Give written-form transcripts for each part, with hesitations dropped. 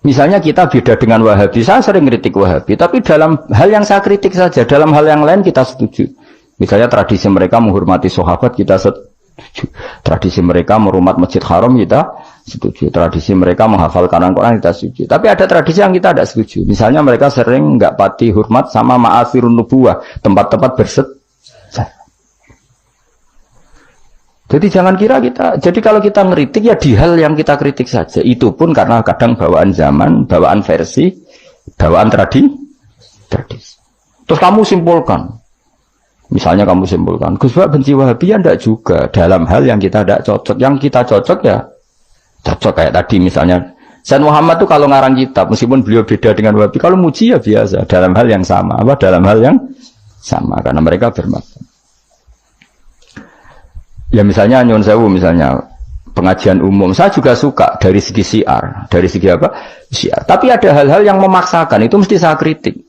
Misalnya kita beda dengan Wahabi, saya sering kritik Wahabi, tapi dalam hal yang saya kritik saja, dalam hal yang lain kita setuju. Misalnya tradisi mereka menghormati sahabat, kita setuju. Tradisi mereka merumah Masjid Haram, kita setuju. Tradisi mereka menghafal Quran, kita setuju. Tapi ada tradisi yang kita tidak setuju. Misalnya mereka sering nggak pati hormat sama ma'asirun nubuwah, tempat-tempat berset. Jadi jangan kira kita, jadi kalau kita ngeritik ya di hal yang kita kritik saja. Itu pun karena kadang bawaan zaman, bawaan versi, bawaan tradisi. Terus kamu simpulkan. Misalnya kamu simpulkan, Gus Bak benci Wahabi ya enggak juga. Dalam hal yang kita tidak cocok. Yang kita cocok ya cocok kayak tadi misalnya. Sayyid Muhammad tuh kalau ngarang kitab, meskipun beliau beda dengan Wahabi, kalau muji ya biasa. Dalam hal yang sama. Apa? Dalam hal yang sama. Karena mereka bermakna. Ya misalnya Nyun Sewu misalnya pengajian umum, saya juga suka dari segi syiar, dari segi apa? Syiar. Tapi ada hal-hal yang memaksakan, itu mesti saya kritik.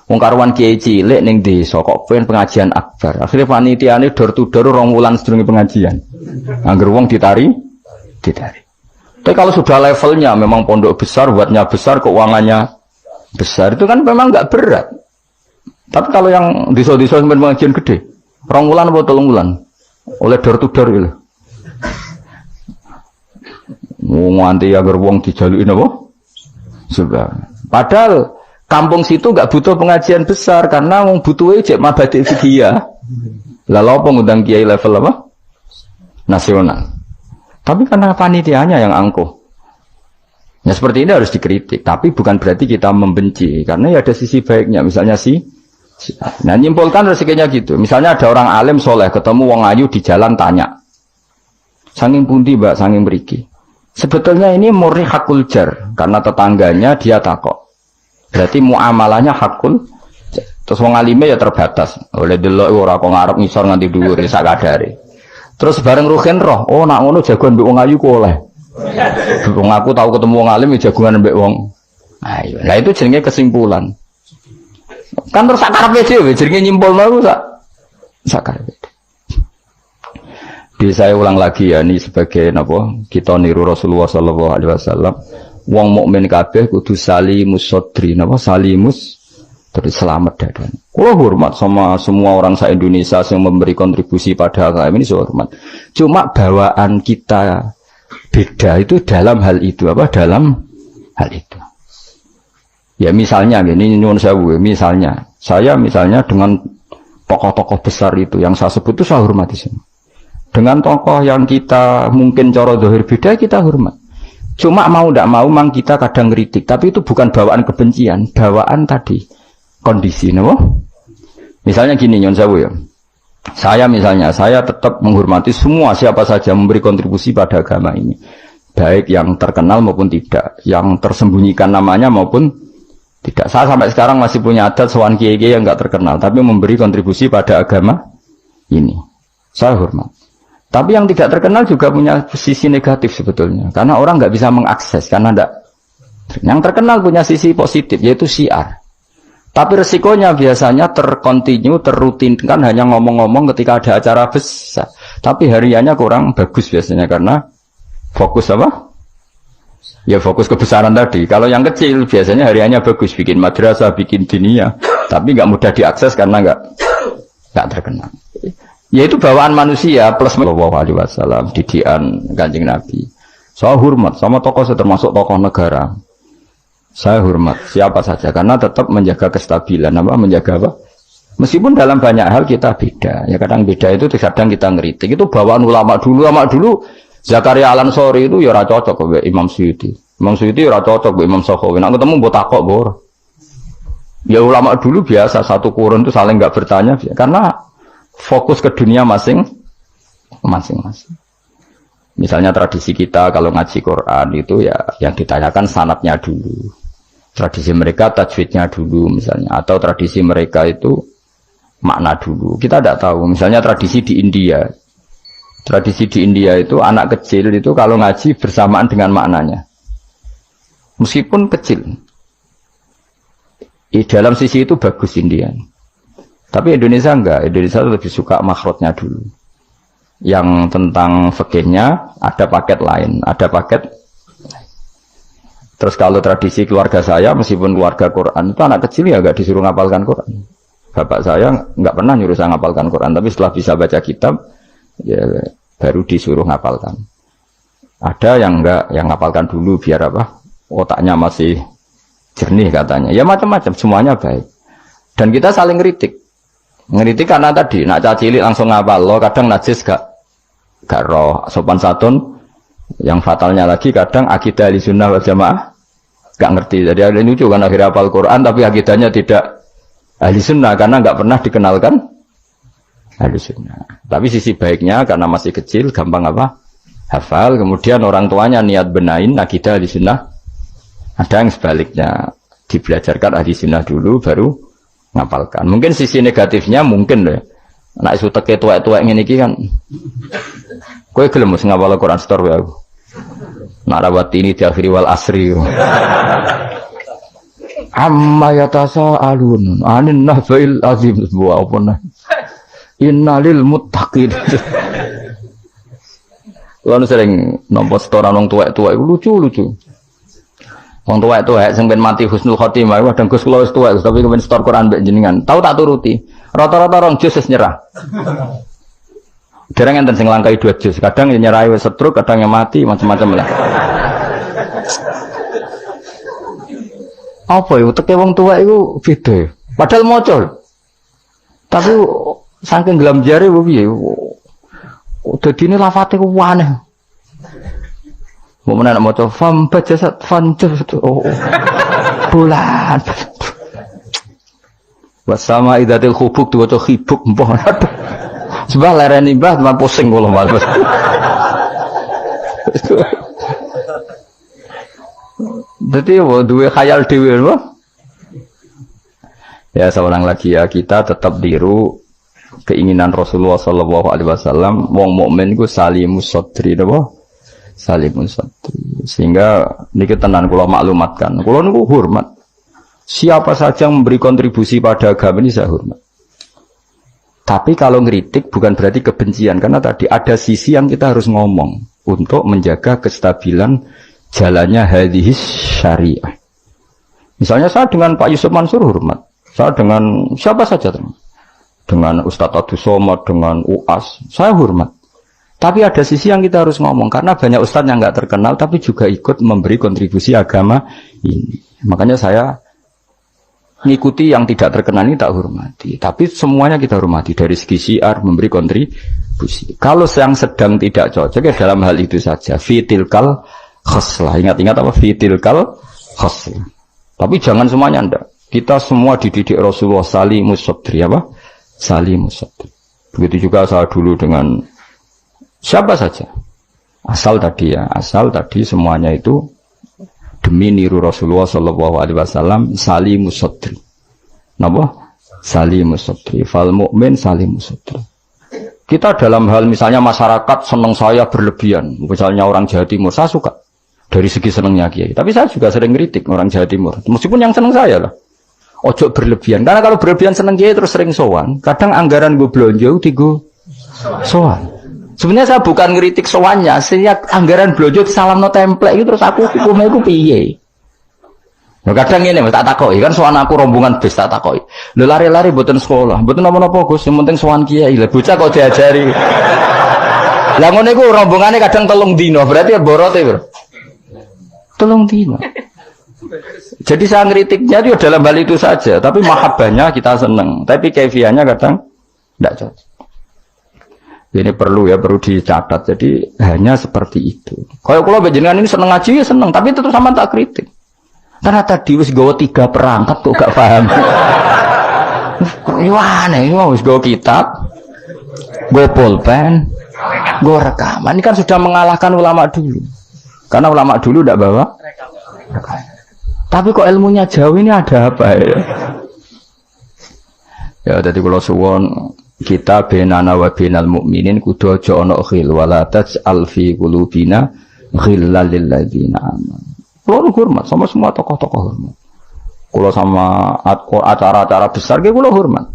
Wong karuan kiai cilik ning desa kok pengen pengajian akbar. Akhirnya panitiane door to door 2 wulan sedurunge pengajian. Angger wong ditari. Tapi kalau sudah levelnya memang pondok besar, buatnya besar, keuangannya besar, itu kan memang enggak berat. Tapi kalau yang desa-desa sampeyan pengajian gede, 2 wulan atau 3 wulan. Oleh door to door gitu. Nganti agar wong dijaluki napa? Sudah. Padahal kampung situ enggak butuh pengajian besar karena wong butuhe cek mabadik fikih. Lah lha opo ngundang kiai level apa? Nasional. Tapi karena panitianya yang angkuh. Ya seperti ini harus dikritik, tapi bukan berarti kita membenci karena ya ada sisi baiknya. Misalnya nah nyimpulkan rezekinya gitu. Misalnya ada orang alim soleh ketemu wong ayu di jalan tanya, saking pundi mbak, saking mriki. Sebetulnya ini murni hakul jar karena tetangganya dia takok. Berarti muamalahnya hakul. Terus wong alime ya terbatas. Oleh delok ora kok ngarep ngisor nganti dhuwur sak kadare. Terus bareng Ruhin roh, oh nak ngono jagoan mbek wong ayu ku oleh. Wong aku tahu ketemu wong alim jagoan mbek wong ayu. Lah itu jenenge kesimpulan. Kan terus sakarepe dhewe jenenge nyimpulno iku sakarepe. Di saya ulang lagi ya, ini sebagai napa kita niru Rasulullah sallallahu alaihi wasallam. Wong mukmin kabeh kudu salimus sodri, napa salimus terus selamat dadan. Kula hormat sama semua orang se-Indonesia yang memberi kontribusi pada agama ini, saya hormat. Cuma bawaan kita beda itu dalam hal itu apa? Dalam hal itu. Ya misalnya gini, nyuwun sewu, misalnya saya dengan tokoh-tokoh besar itu yang saya sebut itu saya hormati semua. Dengan tokoh yang kita mungkin cara zahir beda kita hormat. Cuma mau tidak mau memang kita kadang kritik, tapi itu bukan bawaan kebencian, bawaan tadi kondisi, no? Misalnya gini, nyuwun sewu ya. Saya tetap menghormati semua siapa saja memberi kontribusi pada agama ini. Baik yang terkenal maupun tidak, yang tersembunyikan namanya maupun tidak. Saya sampai sekarang masih punya adat sowan kiai-kiai yang enggak terkenal tapi memberi kontribusi pada agama ini. Saya hormat. Tapi yang tidak terkenal juga punya sisi negatif sebetulnya. Karena orang enggak bisa mengakses karena enggak. Yang terkenal punya sisi positif yaitu syiar. Tapi resikonya biasanya terkontinu, terrutinkan hanya ngomong-ngomong ketika ada acara besar. Tapi hariannya kurang bagus biasanya karena fokus apa? Ya fokus kebesaran tadi. Kalau yang kecil biasanya hariannya bagus, bikin madrasah, bikin dinia, tapi nggak mudah diakses karena nggak terkenal. Ya itu bawaan manusia plus Sallallahu Alaihi Wasallam, didikan Kanjeng Nabi. Saya hormat sama tokoh saya termasuk tokoh negara. Saya hormat siapa saja karena tetap menjaga kestabilan, menjaga apa? Meskipun dalam banyak hal kita beda. Ya kadang beda itu kadang kita ngeritik. Itu bawaan ulama dulu. Zakaria Al-Ansori itu ya ora cocok kok Imam Suyuti. Imam Suyuti ora cocok kok Imam Sakhawi. Nek ketemu mbok takok mbok. Ya ulama dulu biasa satu kurun itu saling enggak bertanya karena fokus ke dunia masing-masing. Misalnya tradisi kita kalau ngaji Quran itu ya yang ditanyakan sanadnya dulu. Tradisi mereka tajwidnya dulu misalnya atau tradisi mereka itu makna dulu. Kita tidak tahu. Misalnya tradisi di India. Tradisi di India itu anak kecil itu kalau ngaji bersamaan dengan maknanya. Meskipun kecil. Dalam sisi itu bagus India. Tapi Indonesia enggak. Indonesia lebih suka makhrajnya dulu. Yang tentang fikihnya ada paket lain. Ada paket. Terus kalau tradisi keluarga saya, meskipun keluarga Quran itu anak kecil ya nggak disuruh ngapalkan Quran. Bapak saya nggak pernah nyuruh saya ngapalkan Quran, tapi setelah bisa baca kitab, ya baru disuruh ngapalkan. Ada yang enggak, yang ngapalkan dulu biar apa? Otaknya masih jernih katanya. Ya macam-macam, semuanya baik. Dan kita saling ngeritik. Ngeritik karena tadi, nak cacilik langsung ngapal lo, kadang najis gak roh, sopan santun. Yang fatalnya lagi kadang akidah ahlussunnah wal jamaah gak ngerti. Jadi ada lucu kan akhirnya hafal Quran tapi akidahnya tidak ahlussunnah karena gak pernah dikenalkan ahlussunnah. Tapi sisi baiknya karena masih kecil gampang apa? Hafal, kemudian orang tuanya niat benain akidah ahlussunnah. Ada yang sebaliknya dibelajarkan ahlussunnah dulu baru ngapalkan. Mungkin sisi negatifnya mungkin loh. Nak isu teke tuwek-tuwek ngene iki kan. Kowe gelem mesti ngapal Quran setor wae aku. Nak rawat ini di akhiri wal asri. Amma yatasa alun anin nahbail azim wa apa. Innalil muttaqin. Lalu sering nampa setoran wong tuwek-tuwek lucu-lucu. Wong tuwek-tuwek sing ben mati husnul khotimah, waduh Gus kula wis tuwek tapi kepen setor Quran mbek jenengan. Tahu tak turuti. Rata-rata orang jus nyerah. Dereng enten sing langkai 2 jus, kadang yang nyerah wis setruk, kadang yang mati macam-macam lah. Apa ya teke wong tua iku beda. Padahal maca. Tapi saking gelam jare piye? Dadine lafate ku aneh. Mau menak maca fam bajasat fancur. Oh. Bulan. Wasama idatil khubuk diwaca khibuk mbah. Sebab lereni mbah teman pusing kula Mas. Dadi duwe khayal dhewe lho. Ya seorang lagi ya kita tetap tiru keinginan Rasulullah sallallahu alaihi wasallam wong mukmin iku salimus sadri napa? Salimus sadri. Sehingga niki tenan kula maklumatkan. Kula niku hormat. Siapa saja yang memberi kontribusi pada agama ini saya hormat. Tapi kalau ngeritik bukan berarti kebencian. Karena tadi ada sisi yang kita harus ngomong. Untuk menjaga kestabilan jalannya hadis syariah. Misalnya saya dengan Pak Yusuf Mansur hormat. Saya dengan siapa saja. Dengan Ustadz Abdus Somad, dengan UAS. Saya hormat. Tapi ada sisi yang kita harus ngomong. Karena banyak ustadz yang nggak terkenal. Tapi juga ikut memberi kontribusi agama ini. Makanya saya ngikuti yang tidak terkenal ini tak hormati. Tapi semuanya kita hormati. Dari segi syiar memberi kontribusi. Kalau yang sedang tidak cocok ya dalam hal itu saja. Fitilkal khoslah. Ingat-ingat apa? Fitilkal khoslah. Tapi jangan semuanya enggak. Kita semua dididik Rasulullah salimus sadri apa? Salimus sadri. Begitu juga saya dulu dengan siapa saja. Asal tadi ya. Asal tadi semuanya itu demi niru Rasulullah sallallahu alaihi wasallam salimus sadri. Napa? Salimus sadri. Fal mukmin salimus sadri. Kita dalam hal misalnya masyarakat senang saya berlebihan. Misalnya orang Jawa Timur, saya suka dari segi senangnya Kiai. Tapi saya juga sering kritik orang Jawa Timur. Meskipun yang senang saya lah. Ojo berlebihan. Karena kalau berlebihan senang Kiai terus sering sowan. Kadang anggaran gue belanja digo sowan. Sebenarnya saya bukan ngeritik sowannya, sehingga anggaran belanja salam no template itu terus aku hukumnya itu piye. Nah, kadang ini tak takoki kan sowan aku rombongan bis tak takoki. Lho lari-lari mboten sekolah, mboten napa-napa Gus, yang penting sowan kiai. Lah bocah kok diajari. Lah ngono iku rombongane kadang 3 dino, berarti ya borote, Bro. 3 dino. Jadi saya ngeritiknya itu dalam hal itu saja, tapi mahabbahnya kita seneng, tapi kaifiahnya kadang tidak cocok. Ini perlu dicatat. Jadi hanya seperti itu. Kalau jenengan ini seneng ngaji ya seneng, tapi tetap sama tak kritik. Karena tadi wis gawa 3 perangkat kok gak paham. Gimana ini wis gawa kitab, gawa pulpen, gawa rekaman. Ini kan sudah mengalahkan ulama dulu. Karena ulama dulu tidak bawa rekaman. Tapi kok ilmunya jauh ini ada apa ya? Ya tadi kalau suwon kita benana wa benal mukminin kudu aja ana khil wala taj'al fi qulubina ghillal lil ladzina amanu. Kulo hormat sama semua tokoh-tokoh hormat. Kulo sama acara-acara besar ge kulo hormat.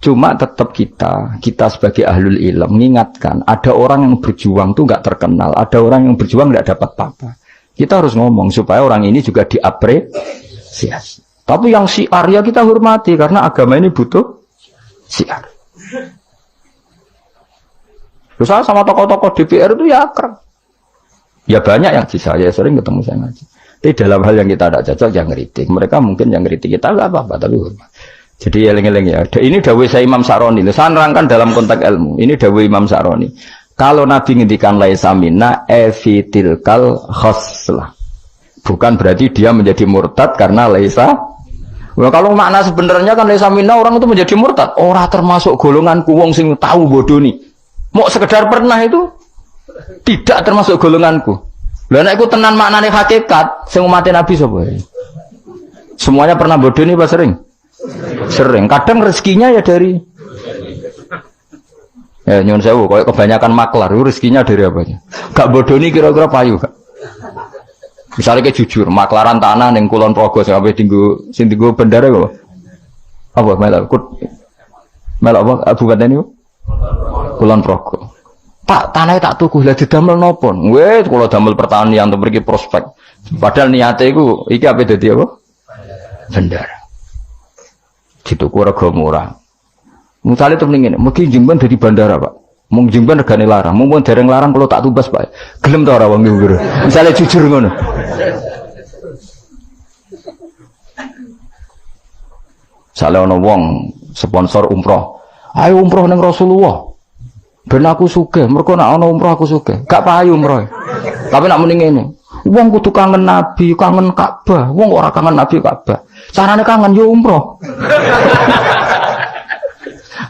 Cuma tetap kita sebagai ahlul ilm mengingatkan ada orang yang berjuang tuh enggak terkenal, ada orang yang berjuang enggak dapat apa-apa. Kita harus ngomong supaya orang ini juga diapresiasi. Tapi yang syiar ya kita hormati karena agama ini butuh syiar. Terus saya sama tokoh-tokoh DPR itu ya akrab. Ya banyak yang di saya sering ketemu saya ngaji. Tapi dalam hal yang kita tidak cocok yang ngeritik. Mereka mungkin yang ngeritik kita nggak apa-apa tapi hormat. Jadi eling-eling ya. Ini dawuh saya Imam Saroni. Saya nerangkan dalam konteks ilmu. Ini dawuh Imam Saroni. Kalau Nabi ngendikan laisa minna efitilkal khoslah. Bukan berarti dia menjadi murtad karena laisa. Nah, kalau makna sebenarnya kan laisa minna orang itu menjadi murtad. Orang termasuk golonganku wong sing tahu bodoh nih. Mau sekedar pernah itu tidak termasuk golonganku. Lah nek iku tenan maknane hakikat sing umat Nabi sapa? Semuanya pernah bodoh nih Pak sering? Sering. Kadang rezekinya ya dari ya nyun sewu koyo kebanyakan maklar itu rezekinya dari apanya? Gak bodoh nih kira-kira payu gak? Misalnya kayak jujur, maklaran tanah ning Kulon Progo sampai sing tinggu bendara kok. Apa melok apa Abu Badan itu? Kulon Progo. Pak, tanahnya tak tuku lah didamel nopo? Wes kalau damel pertanian untuk pergi prospek. Padahal niatnya itu iki apa dadi apa? Bendara. Dituku rega murah. Misalnya itu mendingin, mungkin Jimban dari bandara Pak. Mung Jimban regane larang, mung dereng larang kalau tak tubas Pak. Gelem ta ora wong iki. Misalnya jujur ngono. Misalnya ana wong sponsor umroh. Ayo umroh ning Rasulullah. Ben aku sugih, mergo nek ana umroh aku sugih. Gak payu umroh. Tapi nek muni ngene, wong kudu kangen Nabi, kangen Ka'bah. Wong ora kangen Nabi Ka'bah. Carane kangen yo umroh.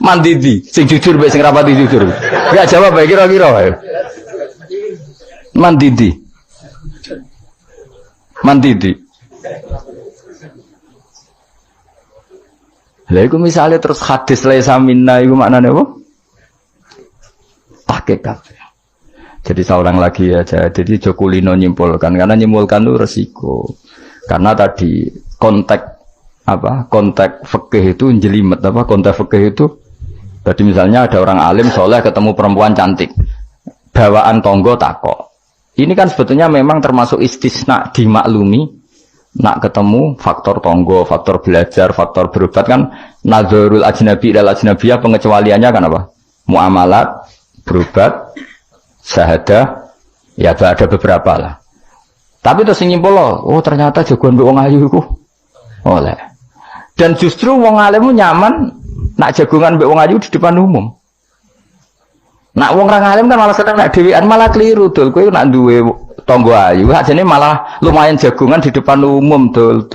Mandidi, sing jujur mbek sing rapati jujur. Gak jawab bae kira-kira wae. Mandidi. Lah iku misale terus hadis laisa minna iku maknane apa? Hakikat. Jadi seorang lagi aja. Jadi Jokulino nyimpulkan karena nyimpulkan itu resiko. Karena tadi konteks fikih itu jelimet konteks fikih itu. Jadi misalnya ada orang alim soleh ketemu perempuan cantik, bawaan tonggo takok. Ini kan sebetulnya memang termasuk istisna dimaklumi. Nak ketemu faktor tonggo, faktor belajar, faktor berobat kan nazarul ajnabi dan ajnabiyah pengecualiannya kan apa? Muamalat, berobat, syahadah, ya ada beberapa lah. Tapi terus nyimpul oh ternyata jagoan wong ayu iku oleh. Dan justru wong alim nyaman nak jagongan mbek wong ayu di depan umum. Nak wong ra alim kan malah seneng nek dhewean malah keliru dul. Kowe nak duwe tangga ayu, ajane malah lumayan jagongan di depan umum dul.